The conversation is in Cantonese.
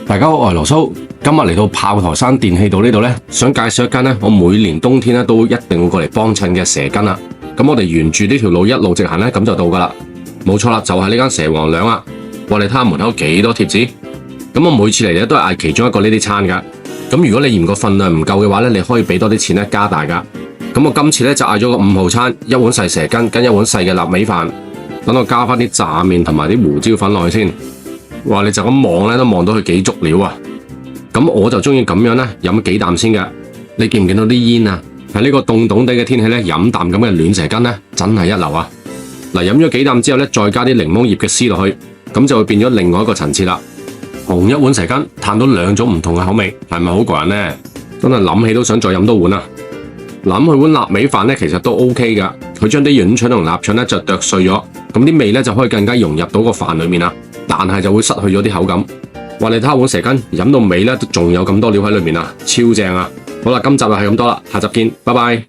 大家好，我係羅蘇，今日嚟到炮台山電氣道呢度呢，想介紹一間呢，我每年冬天呢都一定會過嚟幫襯嘅蛇羹啦。咁我哋沿住呢條路一路直行呢，咁就到噶啦。冇錯啦，就係呢間蛇王娘啦。哇，你睇下門口幾多貼紙。咁我每次嚟呢都係嗌其中一個呢啲餐噶。咁如果你嫌個份量唔夠嘅話呢，你可以俾多啲錢呢加大噶。咁我今次呢就嗌咗個5號餐，一碗細蛇羹跟一碗細嘅臘味飯。等我加翻啲炸麵同埋啲胡椒粉落去先。哇！你就咁望咧，都望到佢幾足料啊！咁我就中意咁樣咧，飲幾啖先嘅。你見唔見到啲煙啊？喺呢個凍凍地嘅天氣咧，飲啖咁嘅暖蛇羹咧，真係一流啊！嗱，飲咗幾啖之後咧，再加啲檸檬葉嘅絲落去，咁就會變咗另外一個層次啦。同一碗蛇羹，嘆到兩種唔同嘅口味，係咪好過癮呢？真係諗起都想再飲多碗啊！諗佢碗臘味飯咧，其實都 OK 噶。佢將啲潤腸同臘腸咧就剁碎咗，咁啲味咧就可以更加融入到個飯裏面啦。但係就會失去咗啲口感。哇！你睇下碗蛇羹飲到尾咧，都仲有咁多料喺裏面啊，超正啊！好啦，今集就係咁多啦，下集見，拜拜。